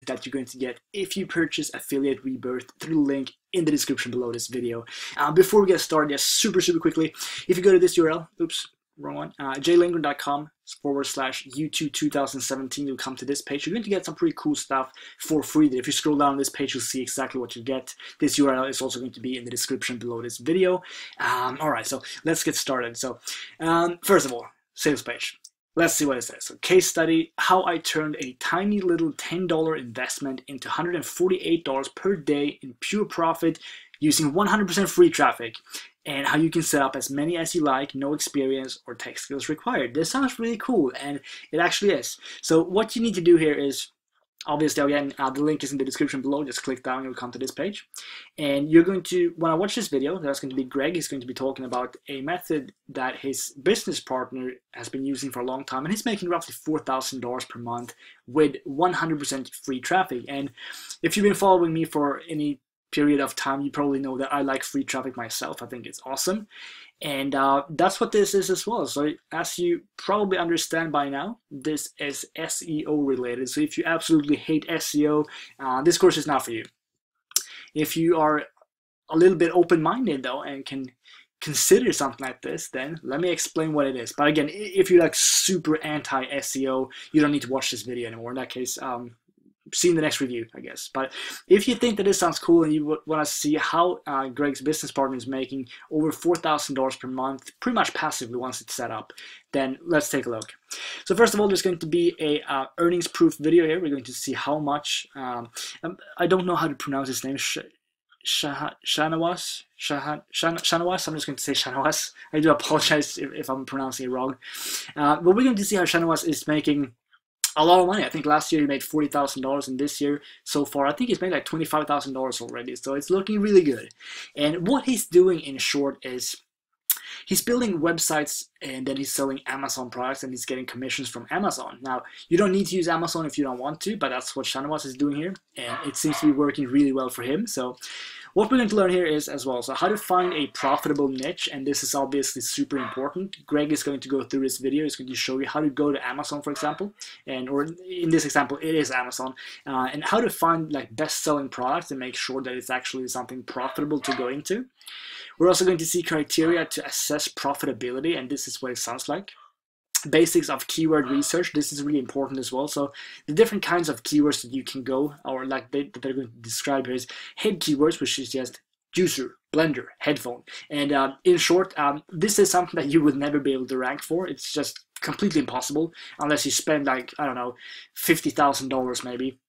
that you're going to get if you purchase Affiliate Rebirth through the link in the description below this video. Before we get started, just super quickly, if you go to this URL, oops, wrong one, jlingren.com/YouTube 2017, you'll come to this page. You're going to get some pretty cool stuff for free. If you scroll down this page, you'll see exactly what you get. This URL is also going to be in the description below this video. All right, so let's get started. So first of all, sales page. Let's see what it says. So, case study, how I turned a tiny little $10 investment into $148 per day in pure profit using 100% free traffic, and how you can set up as many as you like, no experience or tech skills required. This sounds really cool, and it actually is. So what you need to do here is, obviously, again, the link is in the description below. Just click down, you'll come to this page. And you're going to, when I watch this video, that's going to be Greg. He's going to be talking about a method that his business partner has been using for a long time. And he's making roughly $4,000 per month with 100% free traffic. And if you've been following me for any period of time, you probably know that I like free traffic myself. I think it's awesome. And that's what this is as well. So as you probably understand by now, this is SEO related. So if you absolutely hate SEO, this course is not for you. If you are a little bit open-minded though and can consider something like this, then let me explain what it is. But again, if you're like super anti-SEO, you don't need to watch this video anymore. In that case, see in the next review, I guess. But if you think that this sounds cool and you want to see how Greg's business partner is making over $4,000 per month, pretty much passively once it's set up, then let's take a look. So first of all, there's going to be a earnings proof video here. We're going to see how much, I don't know how to pronounce his name, Shanawas. I'm just going to say Shanawas. I do apologize if I'm pronouncing it wrong. But we're going to see how Shanawas is making a lot of money. I think last year he made $40,000, and this year so far I think he's made like $25,000 already. So it's looking really good. And what he's doing in short is he's building websites and then he's selling Amazon products and he's getting commissions from Amazon. Now, you don't need to use Amazon if you don't want to, but that's what Shanawas is doing here, and it seems to be working really well for him. So what we're going to learn here is as well, so how to find a profitable niche, and this is obviously super important. Greg is going to go through this video. He's going to show you how to go to Amazon, for example, or in this example, it is Amazon, and how to find like best-selling products and make sure that it's actually something profitable to go into. We're also going to see criteria to assess profitability, and this is what it sounds like. Basics of keyword research. This is really important as well. So the different kinds of keywords that you can go, or like that they're going to describe here, is head keywords, which is just juicer, blender, headphone. And in short, this is something that you would never be able to rank for. It's just completely impossible unless you spend like, I don't know, $50,000 maybe.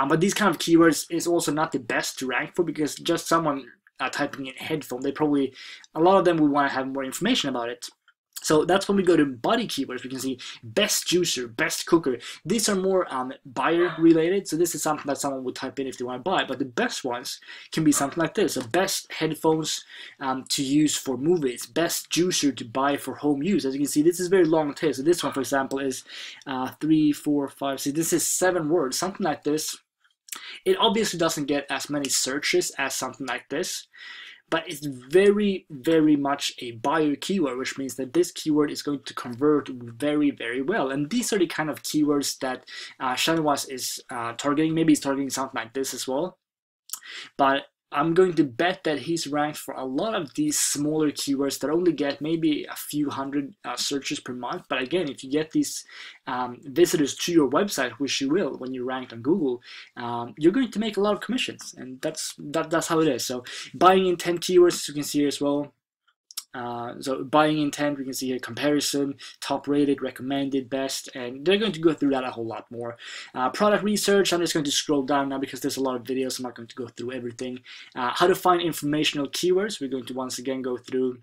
But these kind of keywords is also not the best to rank for, because just someone typing in headphone, they probably, a lot of them will want to have more information about it. So that's when we go to body keywords. We can see best juicer, best cooker. These are more buyer related. So this is something that someone would type in if they want to buy. But the best ones can be something like this. So best headphones to use for movies. Best juicer to buy for home use. As you can see, this is very long tail. So this one, for example, is 3, 4, 5, 6. This is 7 words, something like this. It obviously doesn't get as many searches as something like this, but it's very much a buyer keyword, which means that this keyword is going to convert very well. And these are the kind of keywords that Shanawas is targeting. Maybe he's targeting something like this as well. But I'm going to bet that he's ranked for a lot of these smaller keywords that only get maybe a few hundred searches per month. But again, if you get these visitors to your website, which you will when you're ranked on Google, you're going to make a lot of commissions, and that's how it is. So buying intent keywords, as you can see here as well. So buying intent, we can see here comparison, top rated, recommended, best, and they're going to go through that a whole lot more. Product research, I'm just going to scroll down now because there's a lot of videos. I'm not going to go through everything. How to find informational keywords, we're going to once again go through.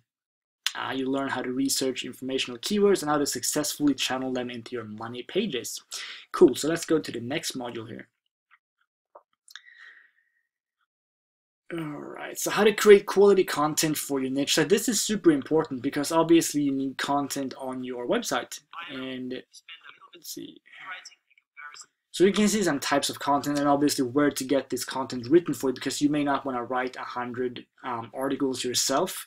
You learn how to research informational keywords and how to successfully channel them into your money pages. Cool, so let's go to the next module here. Alright, so how to create quality content for your niche. So this is super important because obviously you need content on your website. And let's see. So you can see some types of content and obviously where to get this content written for, because you may not want to write 100 articles yourself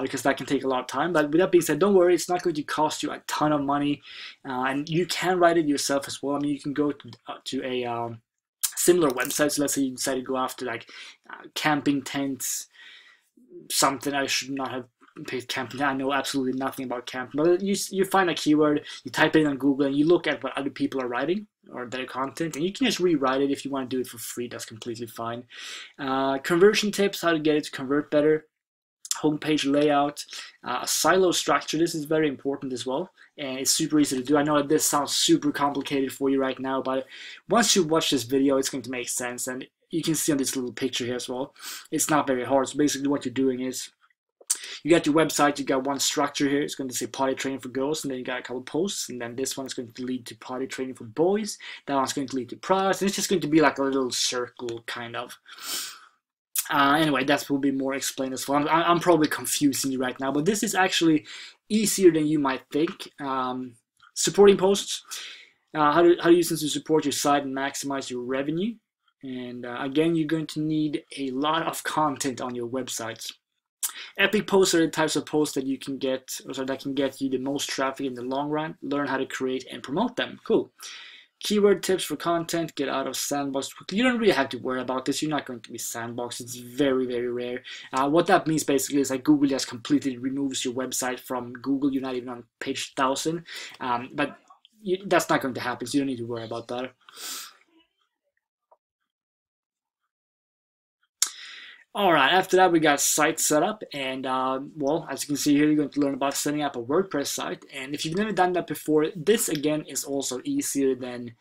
because that can take a lot of time. But with that being said, don't worry, it's not going to cost you a ton of money, and you can write it yourself as well. I mean, you can go to a similar websites. Let's say you decide to go after like camping tents, something I should not have picked camping. I know absolutely nothing about camping, but you find a keyword, you type it in on Google, and you look at what other people are writing or their content, and you can just rewrite it. If you want to do it for free, that's completely fine. Conversion tips, how to get it to convert better. Homepage layout, silo structure. This is very important as well, and it's super easy to do. I know that this sounds super complicated for you right now, but once you watch this video, it's going to make sense. And you can see on this little picture here as well, it's not very hard. So basically what you're doing is you got your website, you got one structure here, it's going to say potty training for girls, and then you got a couple posts, and then this one is going to lead to potty training for boys, that one's going to lead to products, and it's just going to be like a little circle kind of. Anyway, that will be more explained as well. I'm probably confusing you right now, but this is actually easier than you might think. Supporting posts, how to use them to support your site and maximize your revenue. And again, you're going to need a lot of content on your websites. Epic posts are the types of posts that you can get, or that can get you the most traffic in the long run. Learn how to create and promote them. Cool. Keyword tips for content, get out of sandbox quickly. You don't really have to worry about this. You're not going to be sandboxed. It's very, very rare. What that means basically is like Google just completely removes your website from Google. You're not even on page 1000. But that's not going to happen, so you don't need to worry about that. All right, after that we got site setup, and well, as you can see here, you're going to learn about setting up a WordPress site. And if you've never done that before, this again is also easier than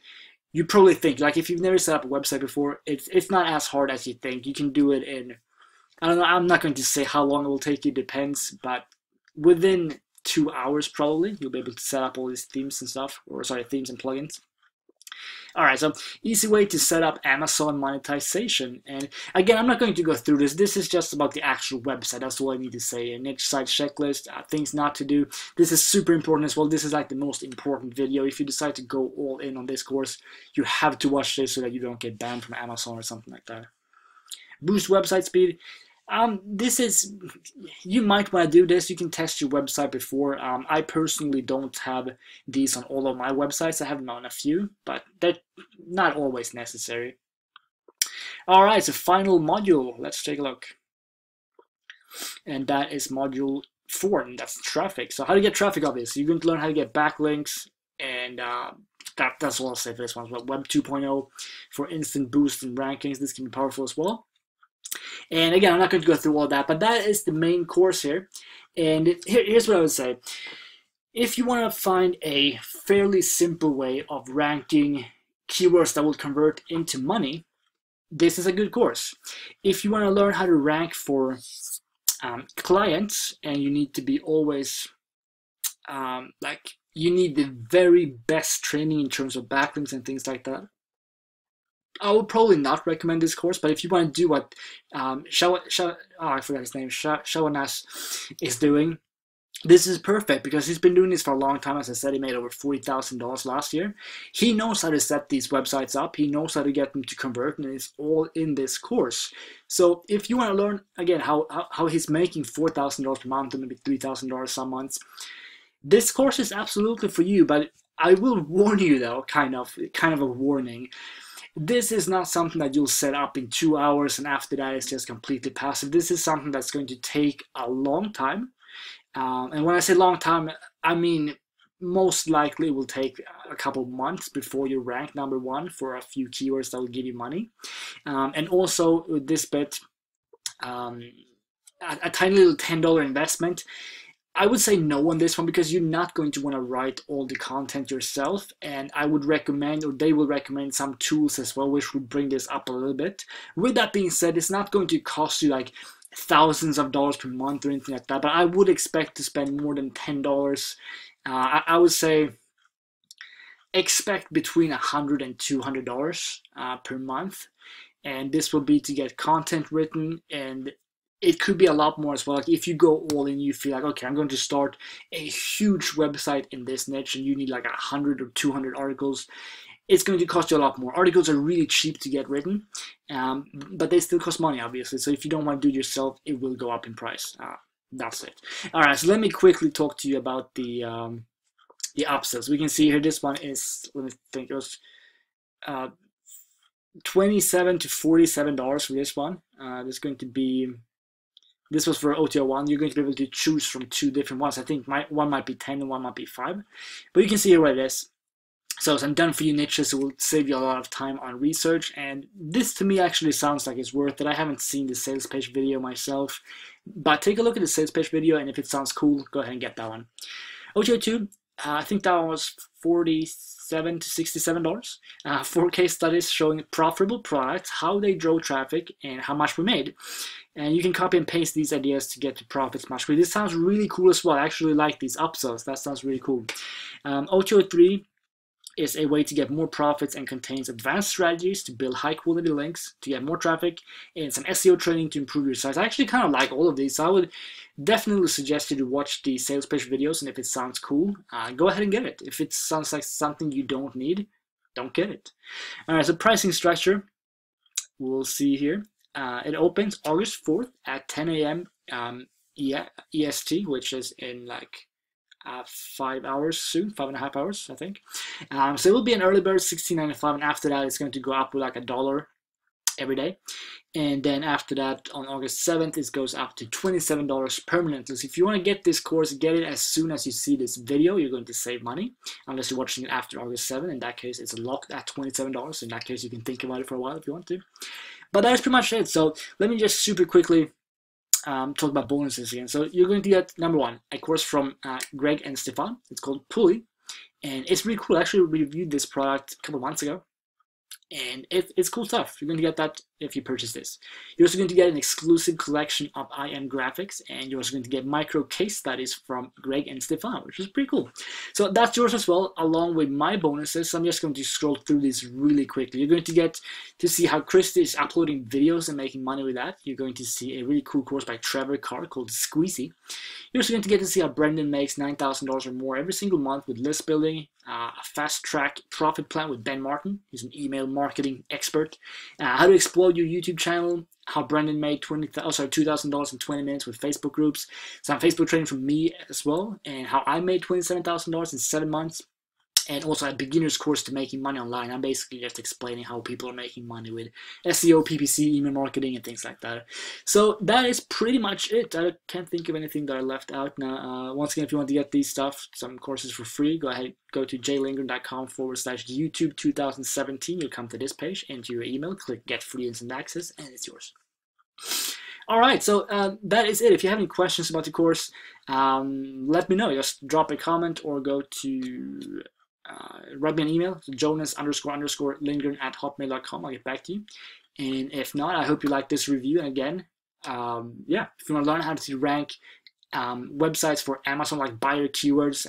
you probably think. Like if you've never set up a website before, it's not as hard as you think. You can do it in, I don't know, I'm not going to say how long it will take you, depends, but within 2 hours probably, you'll be able to set up all these themes and stuff, or sorry, themes and plugins. All right, so easy way to set up Amazon monetization. And again, I'm not going to go through this. This is just about the actual website. That's all I need to say. A niche site checklist, things not to do. This is super important as well. This is like the most important video. If you decide to go all in on this course, you have to watch this so that you don't get banned from Amazon or something like that. Boost website speed. This is, you might want to do this. You can test your website before. I personally don't have these on all of my websites. I have them on a few, but they're not always necessary. All right, so final module. Let's take a look. And that is module 4, and that's traffic. So how to get traffic, obviously. You're going to learn how to get backlinks, and that's all I'll say for this one. Web 2.0 for instant boost in rankings. This can be powerful as well. And again, I'm not going to go through all that, but that is the main course here. And here's what I would say. If you want to find a fairly simple way of ranking keywords that will convert into money, this is a good course. If you want to learn how to rank for clients, and you need to be always like, you need the very best training in terms of backlinks and things like that, I would probably not recommend this course. But if you want to do what I forgot his name, Shawanas is doing, this is perfect, because he's been doing this for a long time. As I said, he made over $40,000 last year. He knows how to set these websites up. He knows how to get them to convert, and it's all in this course. So if you want to learn, again, how he's making $4,000 per month and maybe $3,000 some months, this course is absolutely for you. But I will warn you, though, kind of a warning. This is not something that you'll set up in 2 hours, and after that it's just completely passive. This is something that's going to take a long time. And when I say long time, I mean most likely it will take a couple months before you rank #1 for a few keywords that will give you money. And also with this bit, a tiny little $10 investment. I would say no on this one, because you're not going to want to write all the content yourself, and I would recommend, or they will recommend, some tools as well, which would bring this up a little bit. With that being said, it's not going to cost you like thousands of dollars per month or anything like that, but I would expect to spend more than $10. I would say expect between $100 and $200 per month, and this will be to get content written, and it could be a lot more as well. Like if you go all in, you feel like, okay, I'm going to start a huge website in this niche, and you need like 100 or 200 articles. It's going to cost you a lot more. Articles are really cheap to get written, but they still cost money, obviously. So if you don't want to do it yourself, it will go up in price. That's it. All right, so let me quickly talk to you about the upsells. We can see here, this one is, let me think, it was $27 to $47 for this one. There's going to be, this was for OTO1. You're going to be able to choose from 2 different ones. I think one might be 10 and one might be 5. But you can see here what it is. So some done for you niches will save you a lot of time on research, and this to me actually sounds like it's worth it. I haven't seen the sales page video myself, but take a look at the sales page video, and if it sounds cool, go ahead and get that one. OTO2, I think that one was $47 to $67 for case studies showing profitable products, how they drove traffic, and how much we made. And you can copy and paste these ideas to get to profits much quicker. This sounds really cool as well. I actually like these upsells. That sounds really cool. OTO3 is a way to get more profits and contains advanced strategies to build high quality links to get more traffic and some SEO training to improve your sites. I actually kind of like all of these, so I would definitely suggest you to watch the sales page videos, and if it sounds cool, go ahead and get it. If it sounds like something you don't need, don't get it. All right, so pricing structure, we'll see here. It opens August 4th at 10 a.m. EST, which is in like 5 hours soon, 5.5 hours, I think. So it will be an early bird, $16.95, and after that, it's going to go up with like $1 every day. And then after that, on August 7th, it goes up to $27 permanently. So if you want to get this course, get it as soon as you see this video. You're going to save money, unless you're watching it after August 7th. In that case, it's locked at $27. In that case, you can think about it for a while if you want to. But that is pretty much it. So let me just super quickly talk about bonuses again. So you're going to get, number 1, a course from Greg and Stefan. It's called Pulley, and it's really cool. I actually reviewed this product a couple months ago, and it's cool stuff. You're going to get that if you purchase this. You're also going to get an exclusive collection of IM graphics, and you're also going to get micro case studies from Greg and Stefan, which is pretty cool. So that's yours as well, along with my bonuses. So I'm just going to scroll through this really quickly. You're going to get to see how Christy is uploading videos and making money with that. You're going to see a really cool course by Trevor Carr called Squeezy. You're also going to get to see how Brendan makes $9,000 or more every single month with list building, a fast track profit plan with Ben Martin. He's an email marketing expert. How to explode your YouTube channel, how Brendan made $2,000 in 20 minutes with Facebook groups. Some Facebook training from me as well, and how I made $27,000 in 7 months. And also a beginner's course to making money online. I'm basically just explaining how people are making money with SEO, PPC, email marketing, and things like that. So that is pretty much it. I can't think of anything that I left out now. Once again, if you want to get these stuff, some courses for free, go ahead, go to jlindgren.com/YouTube 2017. You'll come to this page, enter your email, click get free instant access, and it's yours. All right, so that is it. If you have any questions about the course, let me know. Just drop a comment or go to write me an email, so jonas__lindgren@hotmail.com. I'll get back to you. And if not, I hope you like this review. And again, yeah, if you want to learn how to rank websites for Amazon like buyer keywords